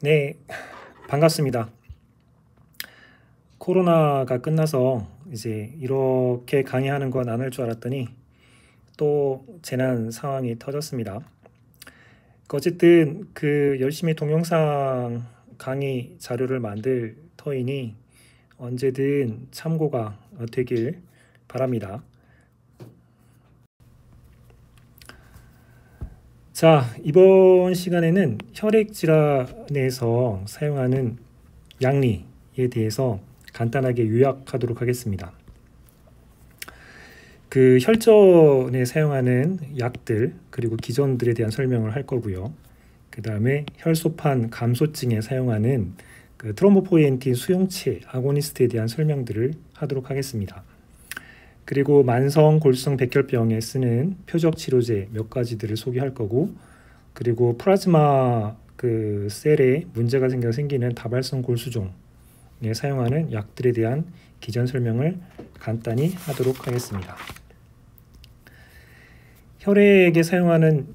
네, 반갑습니다. 코로나가 끝나서 이제 이렇게 강의하는 건 안 할 줄 알았더니 또 재난 상황이 터졌습니다. 어쨌든 열심히 동영상 강의 자료를 만들 터이니 언제든 참고가 되길 바랍니다. 자, 이번 시간에는 혈액 질환에서 사용하는 약리에 대해서 간단하게 요약하도록 하겠습니다. 혈전에 사용하는 약들 그리고 기전들에 대한 설명을 할 거고요. 그 다음에 혈소판 감소증에 사용하는 트롬보포이엔틴 수용체 아고니스트에 대한 설명들을 하도록 하겠습니다. 그리고 만성 골수성 백혈병에 쓰는 표적 치료제 몇 가지들을 소개할 거고, 그리고 플라즈마 셀에 문제가 생기는 다발성 골수종에 사용하는 약들에 대한 기전 설명을 간단히 하도록 하겠습니다. 혈액에 사용하는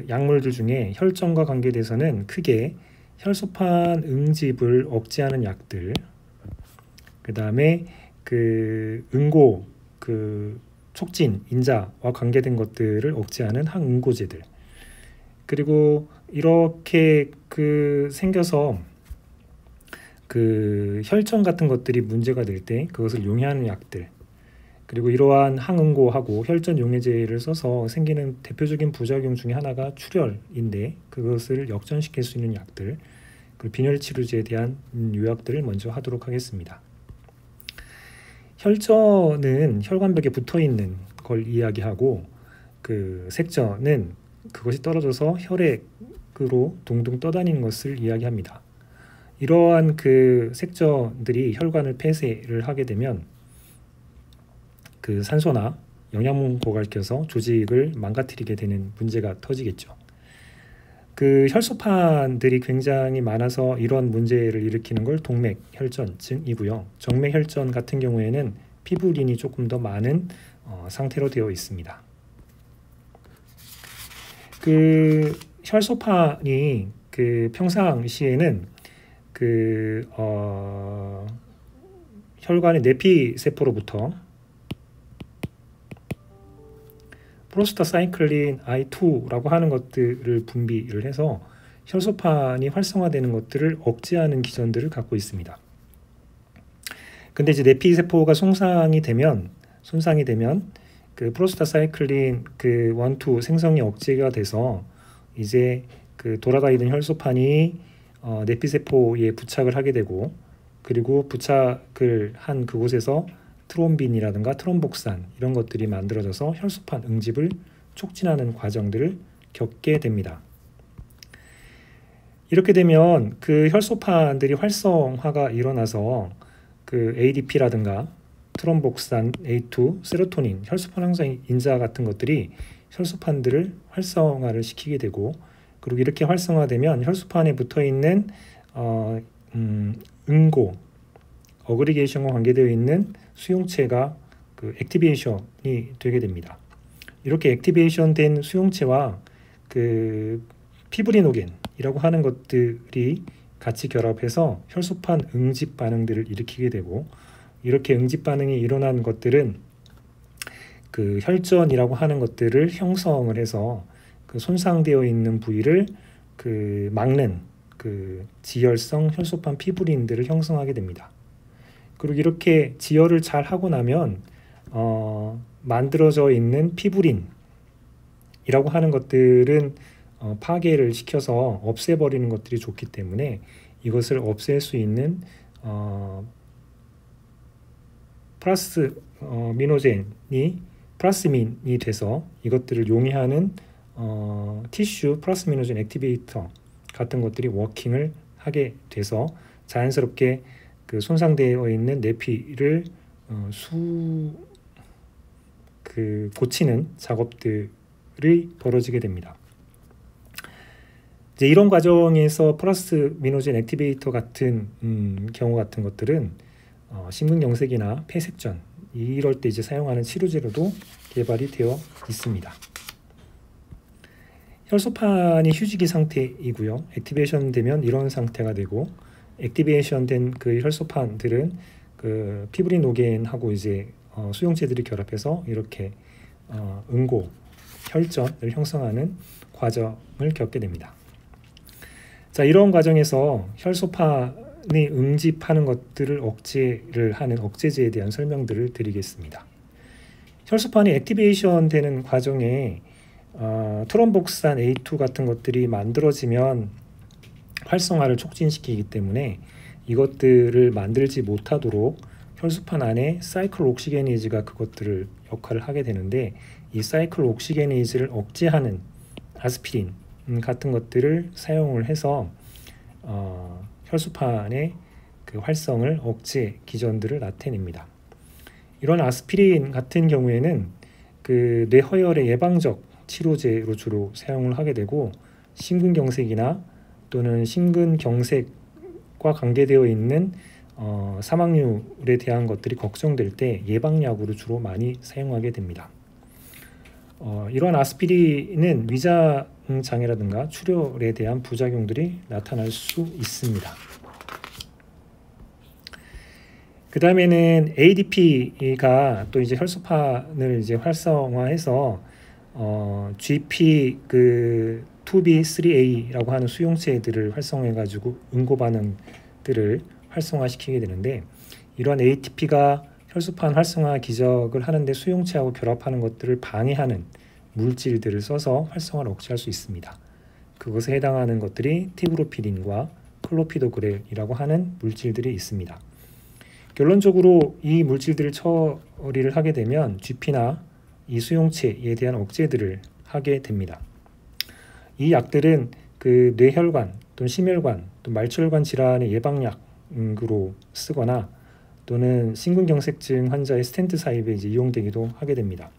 약물들 중에 혈전과 관계돼서는 크게 혈소판 응집을 억제하는 약들, 그 다음에 응고 촉진 인자와 관계된 것들을 억제하는 항응고제들, 그리고 이렇게 생겨서 혈전 같은 것들이 문제가 될 때 그것을 용해하는 약들, 그리고 이러한 항응고하고 혈전 용해제를 써서 생기는 대표적인 부작용 중에 하나가 출혈인데 그것을 역전시킬 수 있는 약들, 그리고 빈혈 치료제에 대한 요약들을 먼저 하도록 하겠습니다. 혈전은 혈관벽에 붙어있는 걸 이야기하고, 색전은 그것이 떨어져서 혈액으로 동동 떠다니는 것을 이야기합니다. 이러한 색전들이 혈관을 폐쇄를 하게 되면 산소나 영양분 고갈켜서 조직을 망가뜨리게 되는 문제가 터지겠죠. 혈소판들이 굉장히 많아서 이런 문제를 일으키는 걸 동맥혈전증이고요. 정맥혈전 같은 경우에는 피부린이 조금 더 많은 상태로 되어 있습니다. 혈소판이 평상시에는 혈관의 내피세포로부터 프로스타사이클린 I2라고 하는 것들을 분비를 해서 혈소판이 활성화되는 것들을 억제하는 기전들을 갖고 있습니다. 근데 이제 내피세포가 손상이 되면 프로스타사이클린 1, 2 생성이 억제가 돼서 이제 돌아다니던 혈소판이 내피세포에 부착을 하게 되고, 그리고 부착을 한 그곳에서 트롬빈이라든가 트롬복산 이런 것들이 만들어져서 혈소판 응집을 촉진하는 과정들을 겪게 됩니다. 이렇게 되면 혈소판들이 활성화가 일어나서 ADP라든가 트롬복산, A2, 세로토닌, 혈소판 항상 인자 같은 것들이 혈소판들을 활성화를 시키게 되고, 그리고 이렇게 활성화되면 혈소판에 붙어있는 응고, 어그리게이션과 관계되어 있는 수용체가 액티베이션이 되게 됩니다. 이렇게 액티베이션 된 수용체와 피브리노겐이라고 하는 것들이 같이 결합해서 혈소판 응집 반응들을 일으키게 되고, 이렇게 응집 반응이 일어난 것들은 혈전이라고 하는 것들을 형성을 해서 손상되어 있는 부위를 막는 지혈성 혈소판 피브린들을 형성하게 됩니다. 그리고 이렇게 지혈을 잘 하고 나면 만들어져 있는 피브린이라고 하는 것들은 파괴를 시켜서 없애버리는 것들이 좋기 때문에 이것을 없앨 수 있는 플라스민이 돼서 이것들을 용해하는 티슈 플라스미노젠 액티베이터 같은 것들이 워킹을 하게 돼서 자연스럽게 손상되어 있는 내피를 고치는 작업들이 벌어지게 됩니다. 이제 이런 과정에서 플라스미노젠 액티베이터 같은 경우 같은 것들은 심근경색이나 폐색전 이럴 때 이제 사용하는 치료제로도 개발이 되어 있습니다. 혈소판이 휴지기 상태이고요. 액티베이션 되면 이런 상태가 되고, 액티베이션 된 그 혈소판들은 그 피브리노겐하고 이제 수용체들이 결합해서 이렇게 응고, 혈전을 형성하는 과정을 겪게 됩니다. 자, 이런 과정에서 혈소판이 응집하는 것들을 억제를 하는 억제제에 대한 설명들을 드리겠습니다. 혈소판이 액티베이션 되는 과정에 트롬복산 A2 같은 것들이 만들어지면 활성화를 촉진시키기 때문에 이것들을 만들지 못하도록 혈소판 안에 사이클 옥시게네이즈가 그것들을 역할을 하게 되는데, 이 사이클 옥시게네이즈를 억제하는 아스피린 같은 것들을 사용을 해서 혈소판의 그 활성을 억제 기전들을 나타냅니다. 이런 아스피린 같은 경우에는 그 뇌허혈의 예방적 치료제로 주로 사용을 하게 되고, 심근경색이나 또는 심근경색과 관계되어 있는 사망률에 대한 것들이 걱정될 때 예방약으로 주로 많이 사용하게 됩니다. 이러한 아스피린은 위장 장애라든가 출혈에 대한 부작용들이 나타날 수 있습니다. 그 다음에는 ADP가 또 이제 혈소판을 이제 활성화해서 GP 그 2B3A라고 하는 수용체들을 활성화해 가지고 응고 반응들을 활성화시키게 되는데, 이러한 ATP가 혈소판 활성화 기적을 하는데 수용체하고 결합하는 것들을 방해하는 물질들을 써서 활성화를 억제할 수 있습니다. 그것에 해당하는 것들이 티브로피린과 클로피도그렐이라고 하는 물질들이 있습니다. 결론적으로 이 물질들을 처리를 하게 되면 GP나 이 수용체에 대한 억제들을 하게 됩니다. 이 약들은 그 뇌혈관 또는 심혈관 또 말초혈관 질환의 예방약으로 쓰거나 또는 심근경색증 환자의 스텐트 사입에 이제 이용되기도 하게 됩니다.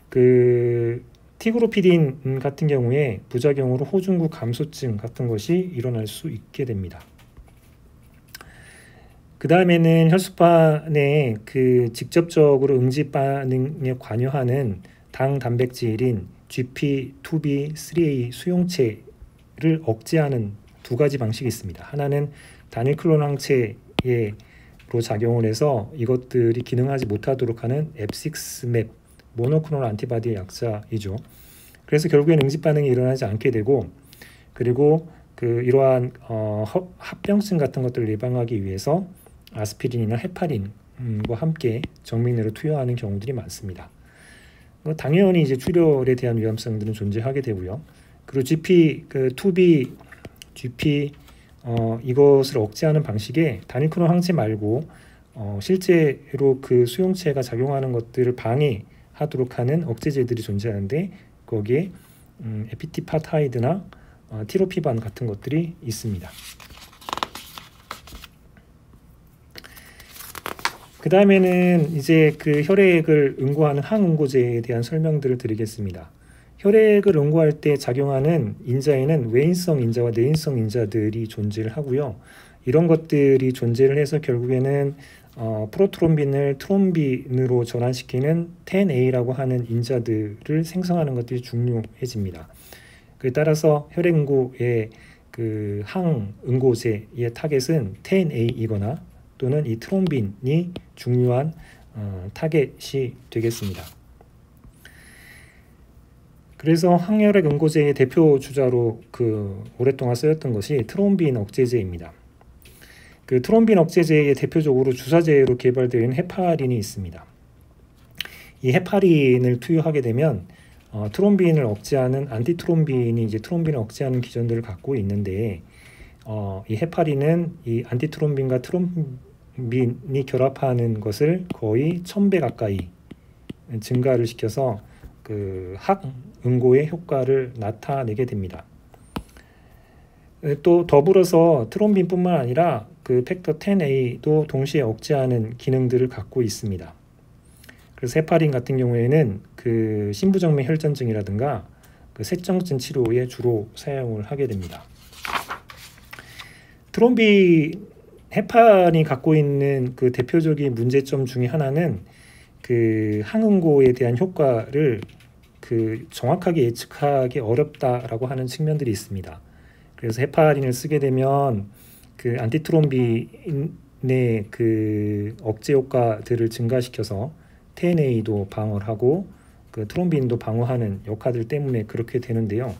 그 티그로피린 같은 경우에 부작용으로 호중구 감소증 같은 것이 일어날 수 있게 됩니다. 그 다음에는 혈소판에 그 직접적으로 응집 반응에 관여하는 당 단백질인 GP2B3A 수용체를 억제하는 두 가지 방식이 있습니다. 하나는 단일 클론 항체로 작용을 해서 이것들이 기능하지 못하도록 하는 앱식스맵 모노크로널 안티바디의 약자이죠. 그래서 결국엔 응집 반응이 일어나지 않게 되고, 그리고 그 이러한 합병증 같은 것들을 예방하기 위해서 아스피린이나 헤파린과 함께 정맥류로 투여하는 경우들이 많습니다. 당연히 이제 출혈에 대한 위험성들은 존재하게 되고요. 그리고 GP2B 이것을 억제하는 방식에 단일클론 항체 말고 실제로 그 수용체가 작용하는 것들을 방해하도록 하는 억제제들이 존재하는데, 거기에 에피티파타이드나 티로피반 같은 것들이 있습니다. 그 다음에는 이제 그 혈액을 응고하는 항응고제에 대한 설명들을 드리겠습니다. 혈액을 응고할 때 작용하는 인자에는 외인성 인자와 내인성 인자들이 존재를 하고요. 이런 것들이 존재를 해서 결국에는 프로트롬빈을 트롬빈으로 전환시키는 10A라고 하는 인자들을 생성하는 것들이 중요해집니다. 그에 따라서 혈액 응고의 그 항응고제의 타겟은 10A이거나 또는 이 트롬빈이 중요한 타겟이 되겠습니다. 그래서 항혈액 응고제의 대표 주자로 오랫동안 쓰였던 것이 트롬빈 억제제입니다. 그 트롬빈 억제제의 대표적으로 주사제로 개발되어 있는 헤파린이 있습니다. 이 헤파린을 투여하게 되면 트롬빈을 억제하는 안티트롬빈이 이제 트롬빈을 억제하는 기전들을 갖고 있는데, 이 헤파린은 이 안티트롬빈과 트롬빈이 결합하는 것을 거의 1000배 가까이 증가를 시켜서 그 항응고의 효과를 나타내게 됩니다. 또 더불어서 트롬빈뿐만 아니라 그 팩터 10A도 동시에 억제하는 기능들을 갖고 있습니다. 그래서 헤파린 같은 경우에는 그 심부정맥 혈전증이라든가 그 쇠정증 치료에 주로 사용을 하게 됩니다. 헤파린이 갖고 있는 그 대표적인 문제점 중에 하나는 그 항응고에 대한 효과를 그 정확하게 예측하기 어렵다라고 하는 측면들이 있습니다. 그래서 헤파린을 쓰게 되면 그 안티트롬빈의 그 억제 효과들을 증가시켜서 TNA도 방어를 하고 그 트롬빈도 방어하는 역할들 때문에 그렇게 되는데요.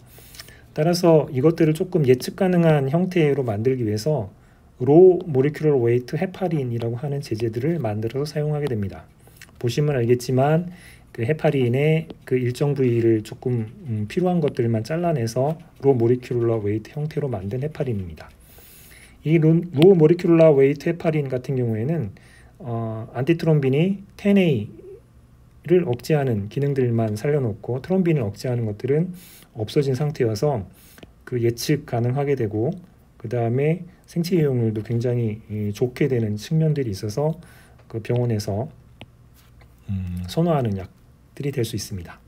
따라서 이것들을 조금 예측 가능한 형태로 만들기 위해서 로우 모리큘러 웨이트 헤파린이라고 하는 제제들을 만들어서 사용하게 됩니다. 보시면 알겠지만 그 헤파린의 그 일정 부위를 조금 필요한 것들만 잘라내서 로우 모리큘러 웨이트 형태로 만든 헤파린입니다. 이 로우 모리큘러 웨이트 헤파린 같은 경우에는 안티트롬빈이 TNA를 억제하는 기능들만 살려놓고 트롬빈을 억제하는 것들은 없어진 상태여서 그 예측 가능하게 되고, 그 다음에 생체 이용률도 굉장히 좋게 되는 측면들이 있어서 그 병원에서 선호하는 약들이 될 수 있습니다.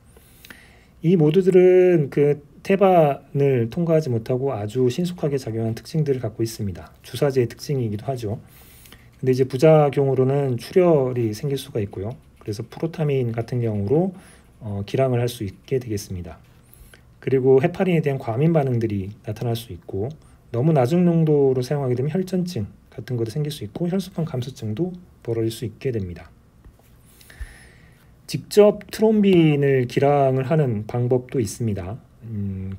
이 모두들은 그 태반을 통과하지 못하고 아주 신속하게 작용하는 특징들을 갖고 있습니다. 주사제의 특징이기도 하죠. 근데 이제 부작용으로는 출혈이 생길 수가 있고요. 그래서 프로타민 같은 경우로 기량을 할 수 있게 되겠습니다. 그리고 헤파린에 대한 과민 반응들이 나타날 수 있고, 너무 낮은 농도로 사용하게 되면 혈전증 같은 것도 생길 수 있고 혈소판 감소증도 벌어질 수 있게 됩니다. 직접 트롬빈을 기량을 하는 방법도 있습니다.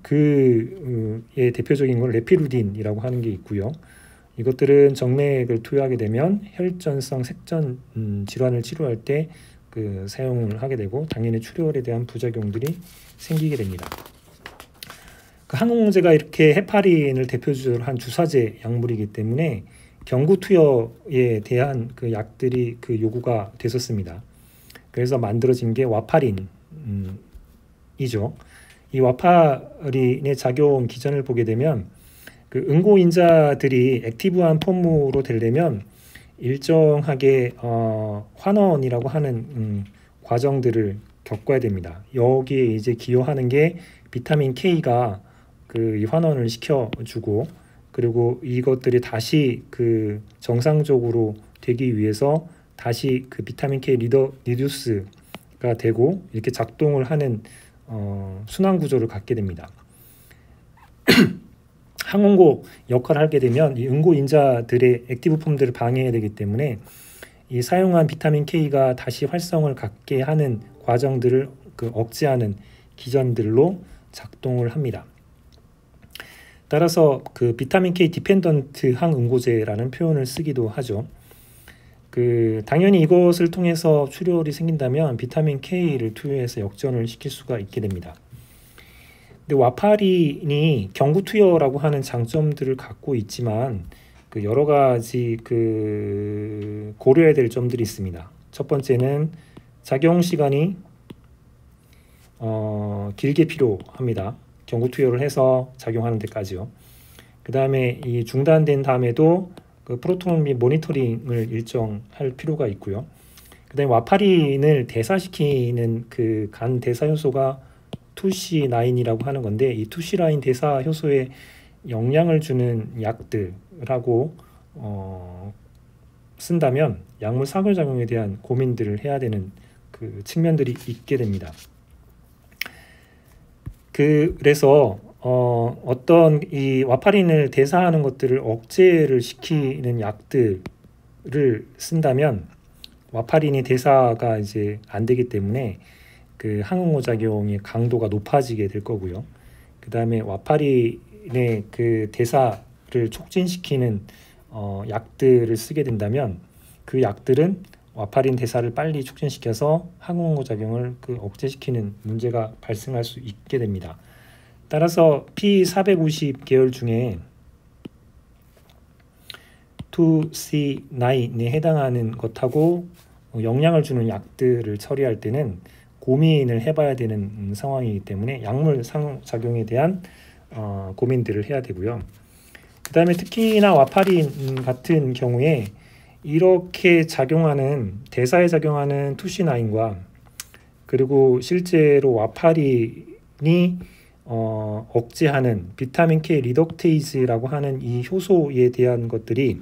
그의 대표적인 건 레피루딘이라고 하는 게 있고요. 이것들은 정맥을 투여하게 되면 혈전성 색전 질환을 치료할 때 그 사용을 하게 되고, 당연히 출혈에 대한 부작용들이 생기게 됩니다. 그 항공제가 이렇게 헤파린을 대표적으로 한 주사제 약물이기 때문에 경구 투여에 대한 그 약들이 그 요구가 됐었습니다. 그래서 만들어진 게 와파린이죠. 이 와파린의 작용 기전을 보게 되면 그 응고인자들이 액티브한 폼으로 되려면 일정하게 환원이라고 하는 과정들을 겪어야 됩니다. 여기에 이제 기여하는 게 비타민 K가 그 환원을 시켜주고, 그리고 이것들이 다시 그 정상적으로 되기 위해서 다시 그 비타민 K 리듀스가 되고 이렇게 작동을 하는 순환 구조를 갖게 됩니다. 항응고 역할을 하게 되면 이 응고인자들의 액티브 폼들을 방해해야 되기 때문에 이 사용한 비타민 K가 다시 활성을 갖게 하는 과정들을 그 억제하는 기전들로 작동을 합니다. 따라서 그 비타민 K 디펜던트 항응고제라는 표현을 쓰기도 하죠. 그 당연히 이것을 통해서 출혈이 생긴다면 비타민 K를 투여해서 역전을 시킬 수가 있게 됩니다. 근데 와파린이 경구 투여라고 하는 장점들을 갖고 있지만 그 여러 가지 그 고려해야 될 점들이 있습니다. 첫 번째는 작용 시간이 길게 필요합니다. 경구 투여를 해서 작용하는 데까지요. 그 다음에 이 중단된 다음에도 그 프로톤 및 모니터링을 일정할 필요가 있고요. 그 다음에 와파린을 대사시키는 그 간 대사 효소가 투C9이라고 하는 건데, 이 투C9 대사 효소에 영향을 주는 약들하고 쓴다면 약물 상호작용에 대한 고민들을 해야 되는 그 측면들이 있게 됩니다. 그래서 어떤 이 와파린을 대사하는 것들을 억제를 시키는 약들을 쓴다면 와파린이 대사가 이제 안 되기 때문에 그 항응고 작용의 강도가 높아지게 될 거고요. 그 다음에 와파린의 그 대사를 촉진시키는 약들을 쓰게 된다면 그 약들은 와파린 대사를 빨리 촉진시켜서 항응고 작용을 그 억제시키는 문제가 발생할 수 있게 됩니다. 따라서 P450 계열 중에 2C9에 해당하는 것하고 영향을 주는 약들을 처리할 때는 고민을 해봐야 되는 상황이기 때문에 약물 상호작용에 대한 고민들을 해야 되고요. 그 다음에 특히나 와파린 같은 경우에 이렇게 작용하는 대사에 작용하는 투C9과 그리고 실제로 와파린이 억제하는 비타민 K 리덕테이즈라고 하는 이 효소에 대한 것들이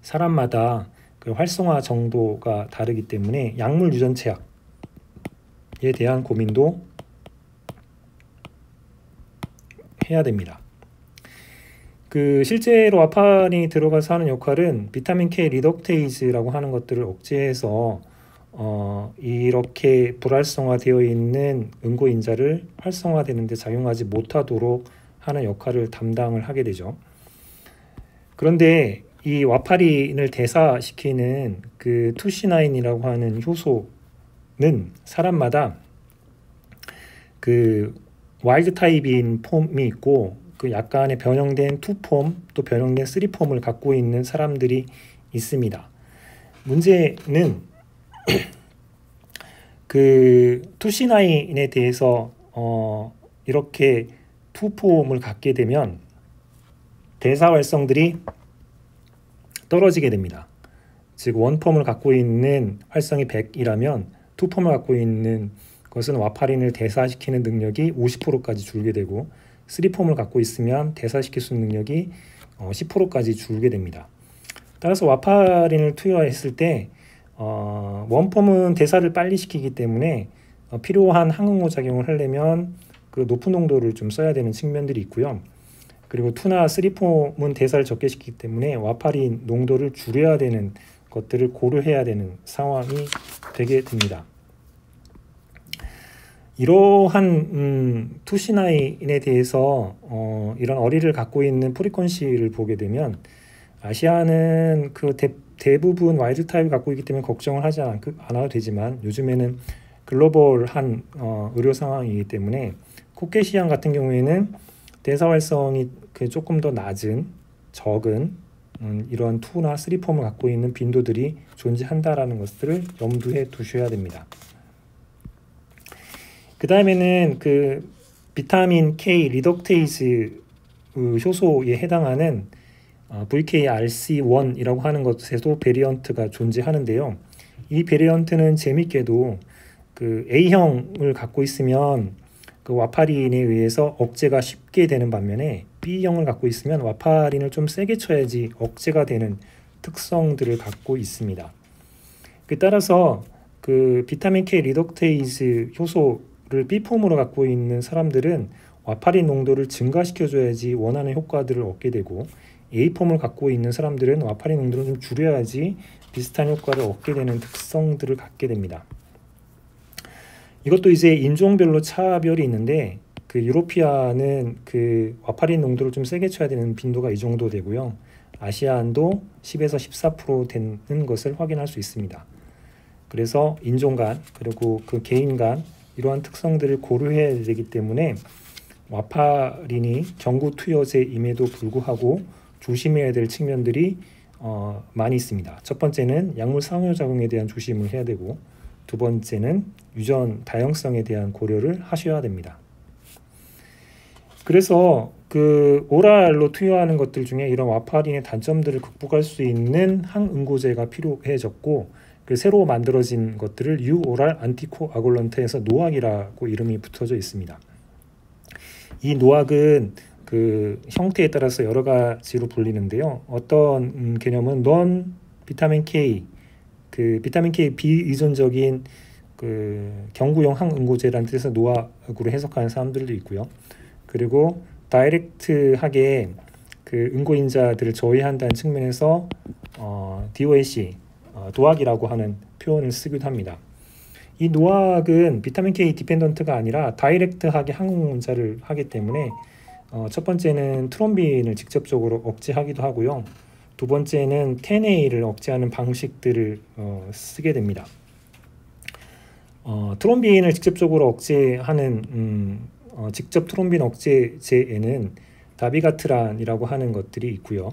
사람마다 그 활성화 정도가 다르기 때문에 약물 유전체약 대한 고민도 해야 됩니다. 실제로 와파린이 들어가서 하는 역할은 비타민 K 리덕테이즈라고 하는 것들을 억제해서 이렇게 불활성화되어 있는 응고인자를 활성화되는 데 작용하지 못하도록 하는 역할을 담당을 하게 되죠. 그런데 이 와파린을 대사시키는 투시나인이라고 하는 효소는 사람마다 와일드 타입인 폼이 있고 약간의 변형된 2폼 또 변형된 3폼을 갖고 있는 사람들이 있습니다. 문제는 투시나인에 대해서 이렇게 2폼을 갖게 되면 대사 활성들이 떨어지게 됩니다. 즉 원폼을 갖고 있는 활성이 100이라면 2폼을 갖고 있는 것은 와파린을 대사시키는 능력이 50%까지 줄게 되고 3폼을 갖고 있으면 대사시킬 수 있는 능력이 10%까지 줄게 됩니다. 따라서 와파린을 투여했을 때 원폼은 대사를 빨리 시키기 때문에 필요한 항응호 작용을 하려면 높은 농도를 좀 써야 되는 측면들이 있고요. 그리고 2나 3폼은 대사를 적게 시키기 때문에 와파린 농도를 줄여야 되는 것들을 고려해야 되는 상황이 되게 됩니다. 이러한 투시나인에 대해서 이런 어리를 갖고 있는 프리퀀시를 보게 되면 아시아는 대부분 와일드 타입을 갖고 있기 때문에 걱정을 하지 않아도 되지만 요즘에는 글로벌한 의료 상황이기 때문에 코케시안 같은 경우에는 대사 활성이 조금 더 적은 이런 2나 3폼을 갖고 있는 빈도들이 존재한다라는 것들을 염두에 두셔야 됩니다. 그 다음에는 비타민 K 리덕테이즈 효소에 해당하는 VKRC1이라고 하는 것에도 베리언트가 존재하는데요. 이 베리언트는 재밌게도 A형을 갖고 있으면 와파린에 의해서 억제가 쉽게 되는 반면에 B형을 갖고 있으면 와파린을 좀 세게 쳐야지 억제가 되는 특성들을 갖고 있습니다. 따라서 비타민 K 리덕테이즈 효소를 B폼으로 갖고 있는 사람들은 와파린 농도를 증가시켜줘야지 원하는 효과들을 얻게 되고 A폼을 갖고 있는 사람들은 와파린 농도를 좀 줄여야지 비슷한 효과를 얻게 되는 특성들을 갖게 됩니다. 이것도 이제 인종별로 차별이 있는데 유로피아는 와파린 농도를 좀 세게 쳐야 되는 빈도가 이 정도 되고요. 아시안도 10에서 14% 되는 것을 확인할 수 있습니다. 그래서 인종 간 그리고 개인 간 이러한 특성들을 고려해야 되기 때문에 와파린이 경구 투여제임에도 불구하고 조심해야 될 측면들이 많이 있습니다. 첫 번째는 약물 상호작용에 대한 조심을 해야 되고 두 번째는 유전 다양성에 대한 고려를 하셔야 됩니다. 그래서 오랄로 투여하는 것들 중에 이런 와파린의 단점들을 극복할 수 있는 항응고제가 필요해졌고 새로 만들어진 것들을 유오랄 안티코아굴런트에서 노악이라고 이름이 붙어져 있습니다. 이 노악은 형태에 따라서 여러 가지로 불리는데요. 어떤 개념은 넌 비타민 K 비타민 K 비의존적인 경구용 항응고제라는 뜻에서 노악으로 해석하는 사람들도 있고요. 그리고 다이렉트하게 응고인자들을 저해한다는 측면에서 DOAC 도악이라고 하는 표현을 쓰기도 합니다. 이 노악은 비타민 K 디펜던트가 아니라 다이렉트하게 항응고제를 하기 때문에 첫 번째는 트롬빈을 직접적으로 억제하기도 하고요. 두 번째는 10A를 억제하는 방식들을 쓰게 됩니다. 트롬빈을 직접적으로 억제하는 직접 트롬빈 억제제에는 다비가트란이라고 하는 것들이 있고요.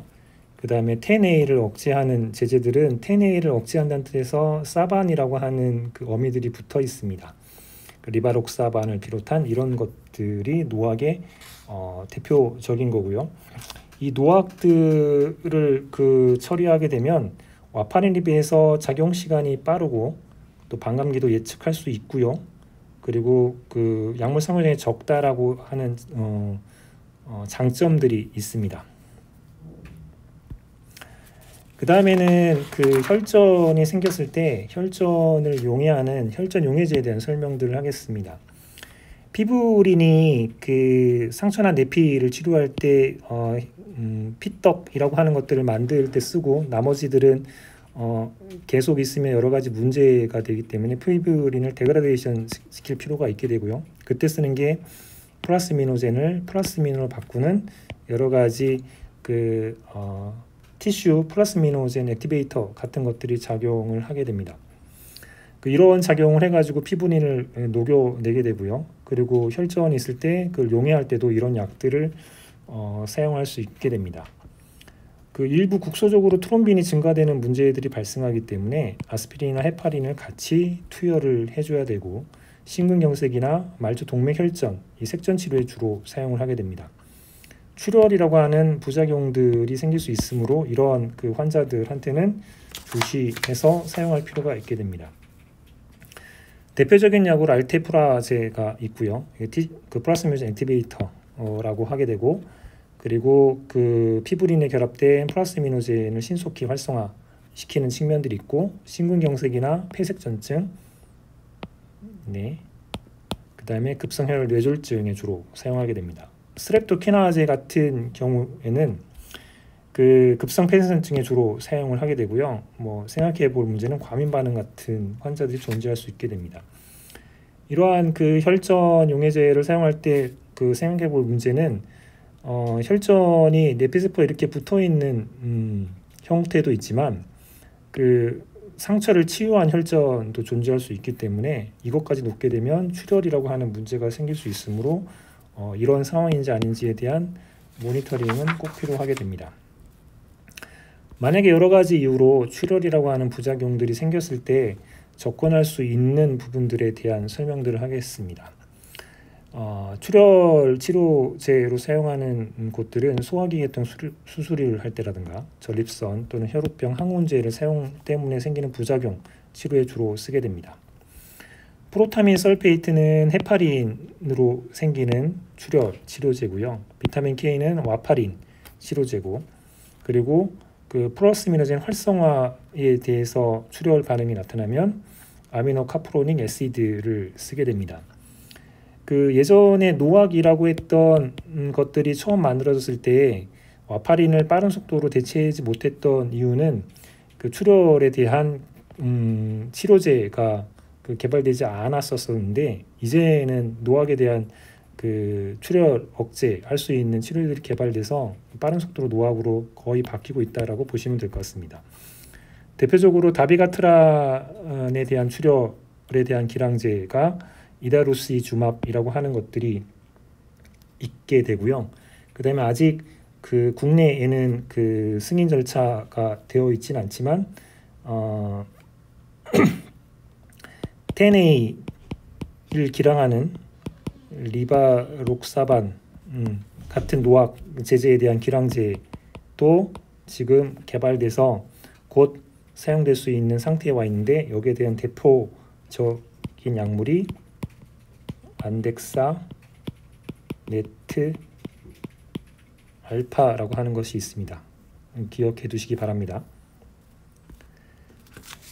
그 다음에 10A를 억제하는 제제들은 10A를 억제한다는 뜻에서 사반이라고 하는 어미들이 붙어 있습니다. 리바록사반을 비롯한 이런 것들이 노악의 대표적인 거고요. 이 노악들을 처리하게 되면 와파린에 비해서 작용 시간이 빠르고 또 반감기도 예측할 수 있고요. 그리고 약물 상호작용이 적다라고 하는 장점들이 있습니다. 그 다음에는 그 혈전이 생겼을 때 혈전을 용해하는 혈전 용해제에 대한 설명들을 하겠습니다. 피부린이 그 상처나 내피를 치료할 때 피떡이라고 하는 것들을 만들 때 쓰고, 나머지들은 계속 있으면 여러 가지 문제가 되기 때문에 피부린을 데그라데이션 시킬 필요가 있게 되고요. 그때 쓰는 게 플라스미노젠을 플라스민으로 바꾸는 여러 가지 그 티슈 플라스미노젠 액티베이터 같은 것들이 작용을 하게 됩니다. 이런 작용을 해가지고 피부린을 녹여내게 되고요. 그리고 혈전이 있을 때 그걸 용해할 때도 이런 약들을 사용할 수 있게 됩니다. 일부 국소적으로 트롬빈이 증가되는 문제들이 발생하기 때문에 아스피린이나 헤파린을 같이 투여를 해줘야 되고, 심근경색이나 말초 동맥혈전, 이 색전 치료에 주로 사용을 하게 됩니다. 출혈이라고 하는 부작용들이 생길 수 있으므로 이러한 그 환자들한테는 조시해서 사용할 필요가 있게 됩니다. 대표적인 약으로 알테프라제가 있고요. 그 플라스미노젠 액티베이터라고 하게 되고, 그리고 그 피부린에 결합된 플라스미노젠을 신속히 활성화시키는 측면들이 있고, 심근경색이나 폐색전증, 그 다음에 급성혈 뇌졸중에 주로 사용하게 됩니다. 스트랩토키나제 같은 경우에는 그 급성 폐쇄증에 주로 사용을 하게 되고요. 생각해 볼 문제는 과민 반응 같은 환자들이 존재할 수 있게 됩니다. 이러한 그 혈전 용해제를 사용할 때 그 생각해 볼 문제는 혈전이 내피세포에 이렇게 붙어 있는 형태도 있지만 그 상처를 치유한 혈전도 존재할 수 있기 때문에 이것까지 놓게 되면 출혈이라고 하는 문제가 생길 수 있으므로 이런 상황인지 아닌지에 대한 모니터링은 꼭 필요하게 됩니다. 만약에 여러 가지 이유로 출혈이라고 하는 부작용들이 생겼을 때 접근할 수 있는 부분들에 대한 설명들을 하겠습니다. 출혈 치료제로 사용하는 곳들은 소화기계통 수술을 할 때라든가 전립선 또는 혈우병 항원제를 사용 때문에 생기는 부작용 치료에 주로 쓰게 됩니다. 프로타민 설페이트는 헤파린으로 생기는 출혈 치료제고요. 비타민 K는 와파린 치료제고, 그리고 그 플라스미노젠 활성화에 대해서 출혈 반응이 나타나면 아미노카프로닉 애시드를 쓰게 됩니다. 예전에 노악이라고 했던 것들이 처음 만들어졌을 때 와파린을 빠른 속도로 대체하지 못했던 이유는 그 출혈에 대한 치료제가 개발되지 않았었는데, 이제는 노악에 대한 그 출혈 억제할 수 있는 치료들이 개발돼서 빠른 속도로 노악으로 거의 바뀌고 있다라고 보시면 될 것 같습니다. 대표적으로 다비가트란에 대한 출혈에 대한 기량제가 이다루시주맙이라고 하는 것들이 있게 되고요. 그 다음에 아직 그 국내에는 그 승인 절차가 되어 있진 않지만 10A를 기량하는 리바록사반 같은 노악 제제에 대한 기량제도 지금 개발돼서 곧 사용될 수 있는 상태에 와 있는데, 여기에 대한 대표적인 약물이 안덱사 네트 알파라고 하는 것이 있습니다. 기억해 두시기 바랍니다.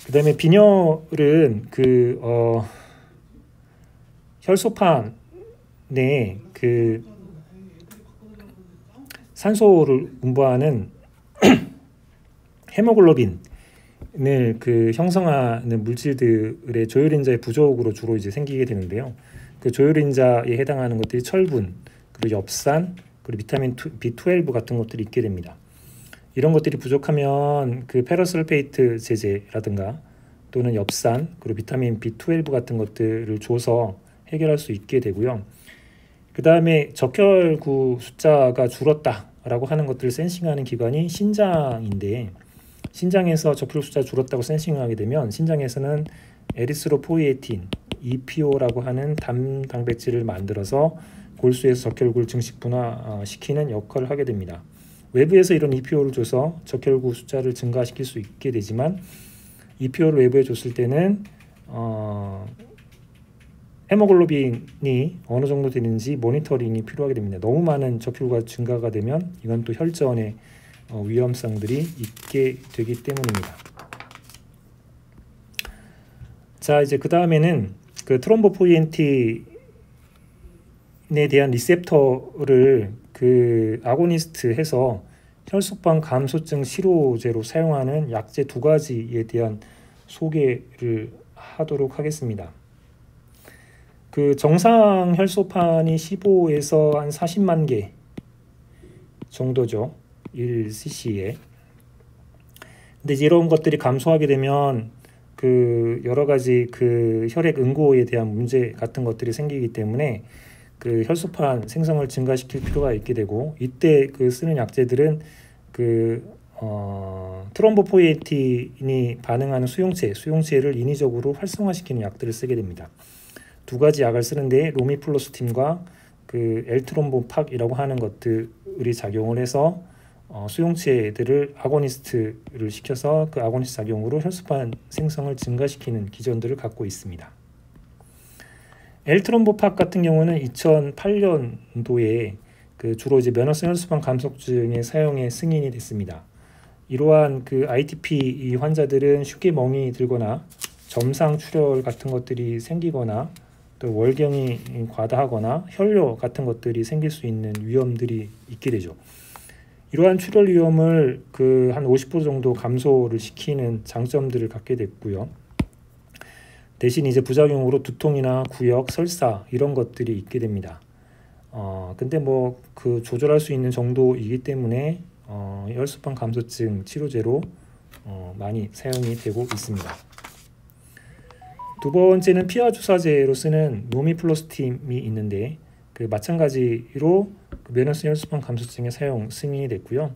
그 다음에 빈혈은 혈소판에 그 산소를 분포하는 헤모글로빈을 그 형성하는 물질들의 조혈인자의 부족으로 주로 이제 생기게 되는데요. 그 조혈인자에 해당하는 것들이 철분, 그리고 엽산, 그리고 비타민 B12 같은 것들이 있게 됩니다. 이런 것들이 부족하면 그 페러설페이트 제제라든가 또는 엽산, 그리고 비타민 B12 같은 것들을 줘서 해결할 수 있게 되고요. 그 다음에 적혈구 숫자가 줄었다라고 하는 것들을 센싱하는 기관이 신장인데, 신장에서 적혈구 숫자가 줄었다고 센싱하게 되면 신장에서는 에리스로포이에틴, EPO라고 하는 단백질을 만들어서 골수에서 적혈구를 증식분화시키는 역할을 하게 됩니다. 외부에서 이런 EPO를 줘서 적혈구 숫자를 증가시킬 수 있게 되지만, EPO를 외부에 줬을 때는 헤모글로빈이 어느 정도 되는지 모니터링이 필요하게 됩니다. 너무 많은 적혈구가 증가가 되면 이건 또 혈전에 위험성들이 있게 되기 때문입니다. 자, 이제 그 다음에는 그 트롬보포이엔틴에 대한 리셉터를 그 아고니스트 해서 혈소판 감소증 치료제로 사용하는 약제 2가지에 대한 소개를 하도록 하겠습니다. 그 정상 혈소판이 15에서 한 40만 개 정도죠. 1cc에. 근데 이제 이런 것들이 감소하게 되면 그 여러 가지 그 혈액 응고에 대한 문제 같은 것들이 생기기 때문에 그 혈소판 생성을 증가시킬 필요가 있게 되고, 이때 그 쓰는 약제들은 그 트롬보포이에틴이 반응하는 수용체를 인위적으로 활성화시키는 약들을 쓰게 됩니다. 2가지 약을 쓰는데 로미플로스틴과 그 엘트롬보팍이라고 하는 것들이 작용을 해서 수용체들을 아고니스트를 시켜서 그 아고니스트 작용으로 혈소판 생성을 증가시키는 기전들을 갖고 있습니다. 엘트롬보팍 같은 경우는 2008년도에 그 주로 이제 면역성 혈소판 감소증의 사용에 승인이 됐습니다. 이러한 그 ITP 환자들은 쉽게 멍이 들거나 점상 출혈 같은 것들이 생기거나 또 월경이 과다하거나 혈뇨 같은 것들이 생길 수 있는 위험들이 있게 되죠. 이러한 출혈 위험을 그 한 50% 정도 감소를 시키는 장점들을 갖게 됐고요. 대신 이제 부작용으로 두통이나 구역, 설사 이런 것들이 있게 됩니다. 근데 뭐 그 조절할 수 있는 정도이기 때문에 혈소판 감소증 치료제로 많이 사용이 되고 있습니다. 2번째는 피하 주사제로 쓰는 로미플로스틴이 있는데 그 마찬가지로 그 면역성 혈소판 감소증에 사용 승인이 됐고요.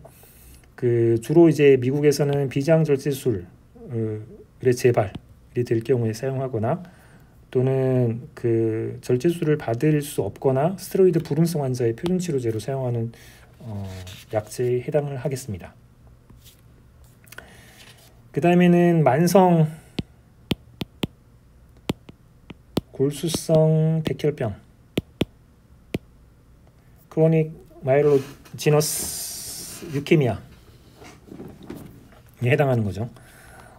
그 주로 이제 미국에서는 비장절제술의 재발이 될 경우에 사용하거나 또는 그 절제술을 받을 수 없거나 스테로이드 불응성 환자의 표준 치료제로 사용하는 약제에 해당을 하겠습니다. 그 다음에는 만성 골수성 백혈병 크로닉 마이로지너스 유케미아에 해당하는 거죠.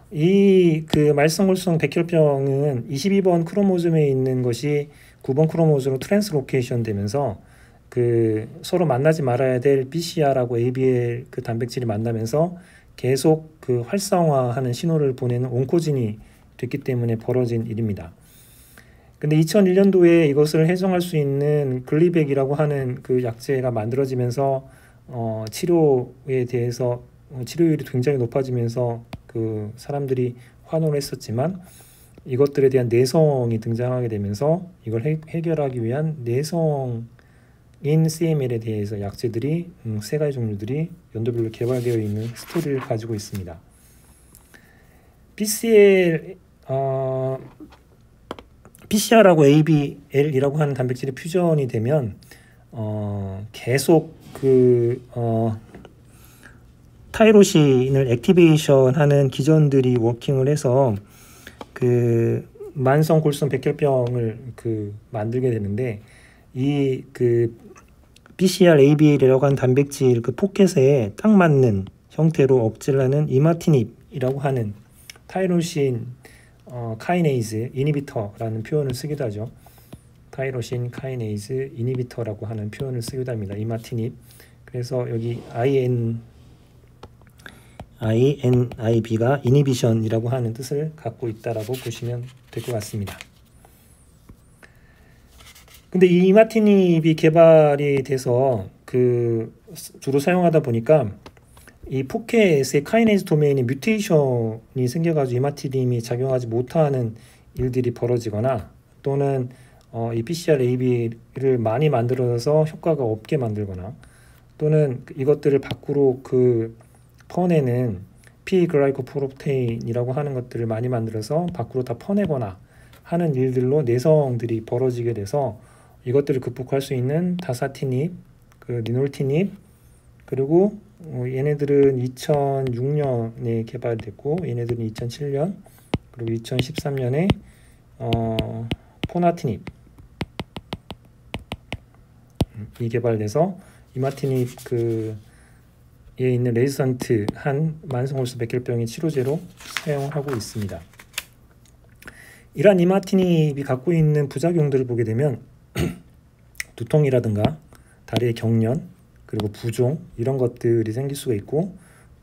이 그 말성골수성 백혈병은 22번 크로모즘에 있는 것이 9번 크로모즘으로 트랜스로케이션 되면서 그 서로 만나지 말아야 될 BCR하고 ABL 그 단백질이 만나면서 계속 그 활성화하는 신호를 보내는 온코진이 됐기 때문에 벌어진 일입니다. 근데 2001년도에 이것을 해정할 수 있는 글리백이라고 하는 그 약제가 만들어지면서 치료에 대해서 치료율이 굉장히 높아지면서 그 사람들이 환호를 했었지만, 이것들에 대한 내성이 등장하게 되면서 이걸 해결하기 위한 내성인 CML에 대해서 약제들이 3가지 종류들이 연도별로 개발되어 있는 스토리를 가지고 있습니다. PCR하고 ABL이라고 하는 단백질이 퓨전이 되면 계속 그 타이로신을 액티베이션하는 기전들이 워킹을 해서 그 만성 골수성 백혈병을 그 만들게 되는데, 이 그 BCR, ABL이라고 하는 단백질 그 포켓에 딱 맞는 형태로 억제를 하는 이마티닙이라고 하는 타이로신 카이네이즈 이니비터라는 표현을 쓰기도 하죠. 타이로신 카이네이즈 이니비터라고 하는 표현을 쓰기도 합니다. 이마티닙. 그래서 여기 INIB가 이니비션이라고 하는 뜻을 갖고 있다라고 보시면 될 것 같습니다. 근데 이 이마티닙이 개발이 돼서 그 주로 사용하다 보니까 이 포켓의 카이네이즈 도메인에 뮤테이션이 생겨가지고 이마티닙이 작용하지 못하는 일들이 벌어지거나, 또는 이 PCR AB를 많이 만들어서 효과가 없게 만들거나, 또는 이것들을 밖으로 그 퍼내는 P글라이코프로테인이라고 하는 것들을 많이 만들어서 밖으로 다 퍼내거나 하는 일들로 내성들이 벌어지게 돼서 이것들을 극복할 수 있는 다사티닙, 그 니놀티닙, 그리고 얘네들은 2006년에 개발됐고 얘네들은 2007년, 그리고 2013년에 포나티닙 이 개발돼서 이마티닙 그 있는 레지던트한 만성홀수 백혈병의 치료제로 사용을 하고 있습니다. 이러한 이마티닙이 갖고 있는 부작용들을 보게 되면 두통이라든가 다리의 경련, 그리고 부종 이런 것들이 생길 수가 있고,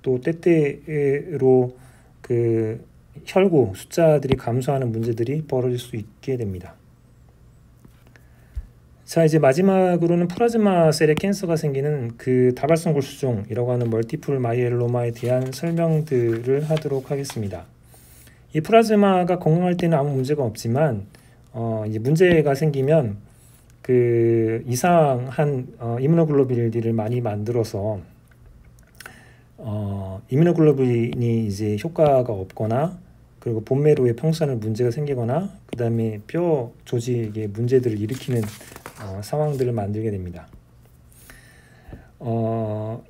또 때때로 그 혈구 숫자들이 감소하는 문제들이 벌어질 수 있게 됩니다. 자, 이제 마지막으로는 플라즈마 셀에 캔서가 생기는 그 다발성 골수종이라고 하는 멀티플 마이엘로마에 대한 설명들을 하도록 하겠습니다. 이 플라즈마가 건강할 때는 아무 문제가 없지만 이제 문제가 생기면 그 이상한 이뮤노글로불린을 많이 만들어서 이뮤노글로불린이 이제 효과가 없거나, 그리고 본매로의 평선에 문제가 생기거나, 그 다음에 뼈 조직에 문제들을 일으키는 상황들을 만들게 됩니다.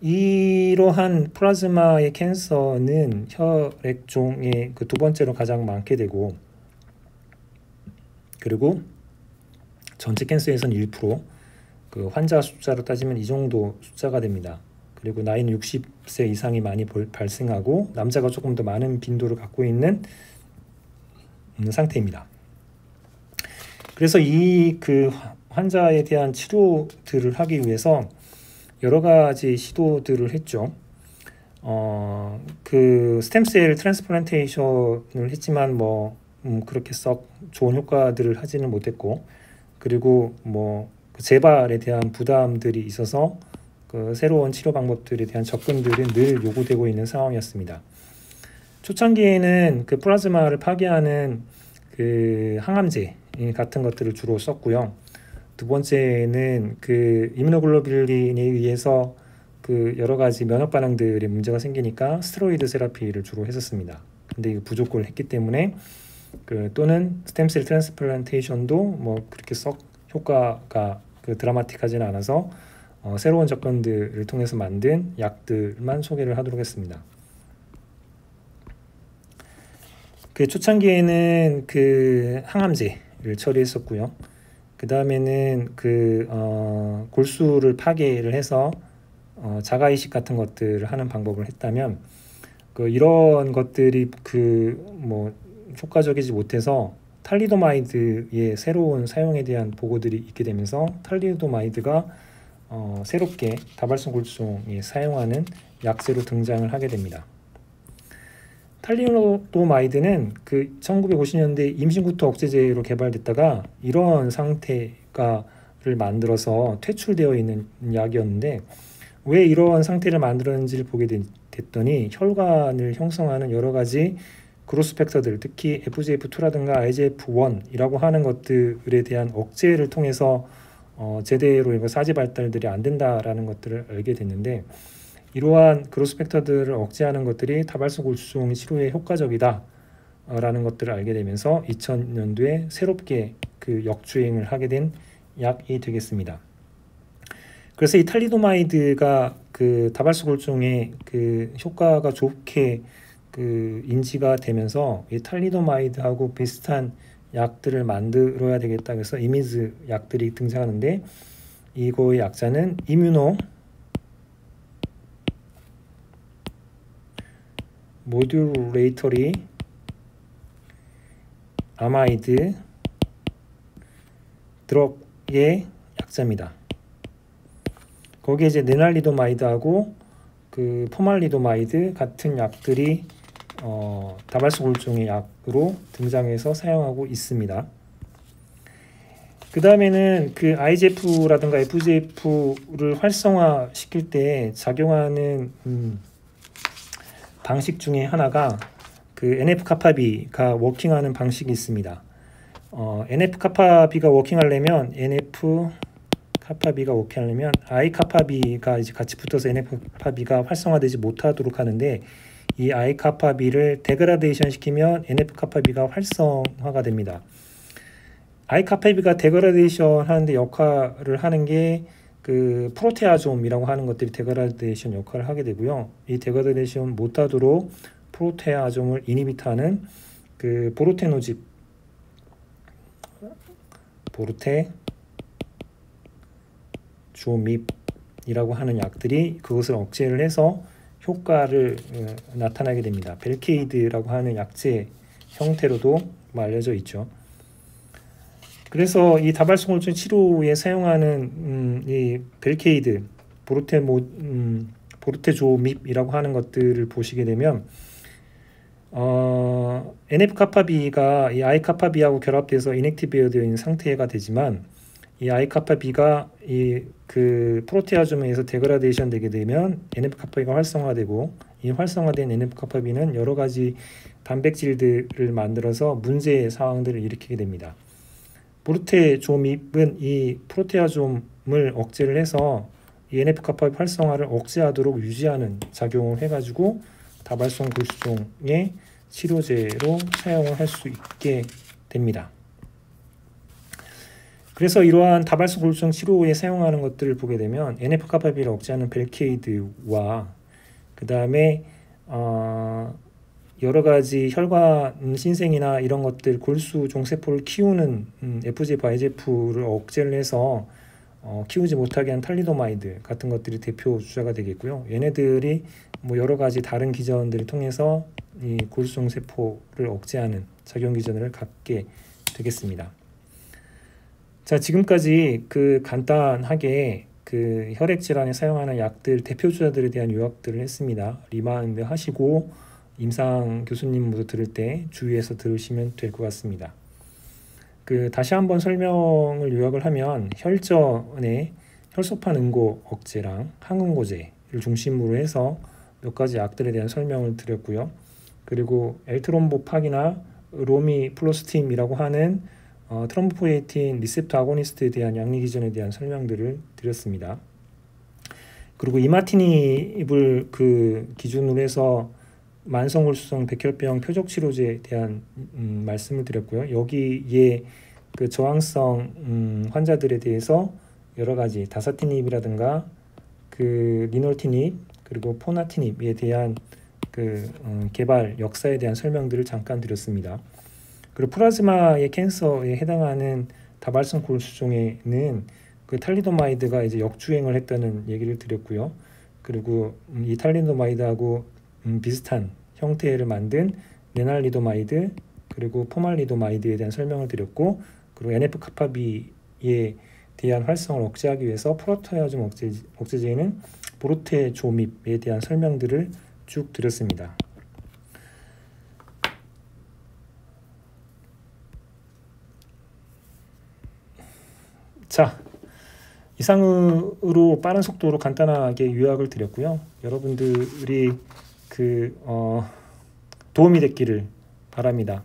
이러한 플라즈마의 캔서는 혈액종의 그 두 번째로 가장 많게 되고, 그리고 전체 캔서에서는 1%, 그 환자 숫자로 따지면 이 정도 숫자가 됩니다. 그리고 나이는 60세 이상이 많이 발생하고, 남자가 조금 더 많은 빈도를 갖고 있는 상태입니다. 그래서 이 그 환자에 대한 치료들을 하기 위해서 여러 가지 시도들을 했죠. 그 스템셀 트랜스플란테이션을 했지만 그렇게 썩 좋은 효과들을 하지는 못했고, 그리고 그 재발에 대한 부담들이 있어서 그 새로운 치료 방법들에 대한 접근들은 늘 요구되고 있는 상황이었습니다. 초창기에는 그 플라즈마를 파괴하는 그 항암제 같은 것들을 주로 썼고요. 두 번째는 그 이뮤노글로불린에 의해서 그 여러 가지 면역 반응들의 문제가 생기니까 스테로이드 세라피를 주로 했었습니다. 근데 이거 부족을 했기 때문에 또는 스템셀 트랜스플란테이션도 그렇게 썩 효과가 드라마틱하지는 않아서 새로운 접근들을 통해서 만든 약들만 소개를 하도록 했습니다. 그 초창기에는 그 항암제를 처리했었고요. 그 다음에는 골수를 파괴를 해서 자가 이식 같은 것들을 하는 방법을 했다면, 이런 것들이 효과적이지 못해서 탈리도마이드의 새로운 사용에 대한 보고들이 있게 되면서 탈리도마이드가 새롭게 다발성 골수종에 사용하는 약제로 등장을 하게 됩니다. 탈리도마이드는 그 1950년대 임신구토 억제제로 개발됐다가 이런 상태를 만들어서 퇴출되어 있는 약이었는데, 왜 이런 상태를 만들었는지를 보게 됐더니 혈관을 형성하는 여러 가지 그로스 팩터들, 특히 FGF2라든가 IGF-1이라고 하는 것들에 대한 억제를 통해서 제대로 사지 발달들이 안 된다라는 것들을 알게 됐는데, 이러한 그로스 팩터들을 억제하는 것들이 다발성 골수종 치료에 효과적이다 라는 것들을 알게 되면서 2000년도에 새롭게 그 역주행을 하게 된 약이 되겠습니다. 그래서 이 탈리도마이드가 그 다발성 골수종에 그 효과가 좋게 그 인지가 되면서 이 탈리도마이드하고 비슷한 약들을 만들어야 되겠다, 그래서 이미즈 약들이 등장하는데, 이거의 약자는 이뮤노 모듈레이터리 아마이드 드럭의 약자입니다. 거기에 이제 네날리도마이드하고 그 포말리도마이드 같은 약들이 다발성 골수종의 약으로 등장해서 사용하고 있습니다. 그 다음에는 그 IGF라든가 FGF를 활성화시킬 때 작용하는 방식 중에 하나가 그 NF-카파비가 워킹하는 방식이 있습니다. NF-카파비가 워킹하려면 I-카파비가 이제 같이 붙어서 NF-카파비가 활성화되지 못하도록 하는데, 이 I-카파비를 데그라데이션 시키면 NF-카파비가 활성화가 됩니다. I-카파비가 데그라데이션 하는데 역할을 하는 게 그 프로테아좀이라고 하는 것들이 데그라데이션 역할을 하게 되고요. 이 데그라데이션 못하도록 프로테아좀을 이니비트하는 그 보르테조밉이라고 하는 약들이 그것을 억제를 해서 효과를 나타나게 됩니다. 벨케이드라고 하는 약제 형태로도 알려져 있죠. 그래서 이 다발성 골수증 치료에 사용하는 이 벨케이드, 보르테조밉이라고 하는 것들을 보시게 되면 NF-kappaB가 이 I-kappaB하고 결합돼서 이넥티베어 되어 있는 상태가 되지만 이 I-kappaB가 그 프로테아좀에 의해서 데그라데이션 되게 되면 NF-kappaB가 활성화되고 이 활성화된 NF-kappaB는 여러 가지 단백질들을 만들어서 문제의 상황들을 일으키게 됩니다. 보르테조밉은 이 프로테아좀을 억제를 해서 이 NF-kappaB 활성화를 억제하도록 유지하는 작용을 해가지고 다발성 골수종의 치료제로 사용을 할 수 있게 됩니다. 그래서 이러한 다발성 골수종 치료에 사용하는 것들을 보게 되면 NF-kappaB를 억제하는 벨케이드와 그 다음에 여러 가지 혈관 신생이나 이런 것들 골수종 세포를 키우는 FGF, IGF를 억제를 해서 키우지 못하게 한 탈리도마이드 같은 것들이 대표 주자가 되겠고요. 얘네들이 뭐 여러 가지 다른 기전들을 통해서 이 골수종 세포를 억제하는 작용 기전을 갖게 되겠습니다. 자, 지금까지 그 간단하게 그 혈액 질환에 사용하는 약들 대표 주자들에 대한 요약들을 했습니다. 리마인드 하시고 임상 교수님 모두 들을 때 주의해서 들으시면 될 것 같습니다. 그 다시 한번 설명을 요약을 하면 혈전의 혈소판 응고 억제랑 항응고제를 중심으로 해서 몇 가지 약들에 대한 설명을 드렸고요. 그리고 엘트롬보팍이나 로미플로스팀이라고 하는 트롬보포이에틴 리셉터 아고니스트에 대한 양리 기전에 대한 설명들을 드렸습니다. 그리고 이마티닙을 그 기준으로 해서 만성골수성 백혈병 표적 치료제에 대한 말씀을 드렸고요. 여기에 그 저항성 환자들에 대해서 여러 가지 다사티닙이라든가 그 리놀티닙 그리고 포나티닙에 대한 그 개발 역사에 대한 설명들을 잠깐 드렸습니다. 그리고 플라즈마의 캔서에 해당하는 다발성 골수종에는 그 탈리도마이드가 이제 역주행을 했다는 얘기를 드렸고요. 그리고 이 탈리도마이드하고 비슷한 형태를 만든 레날리도마이드 그리고 포말리도마이드에 대한 설명을 드렸고, 그리고 NF-kappaB에 대한 활성을 억제하기 위해서 프로테아좀 억제제는 보르테조밉에 대한 설명들을 쭉 드렸습니다. 자, 이상으로 빠른 속도로 간단하게 요약을 드렸고요. 여러분들이 도움이 됐기를 바랍니다.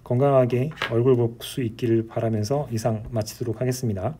건강하게 얼굴 볼 수 있기를 바라면서 이상 마치도록 하겠습니다.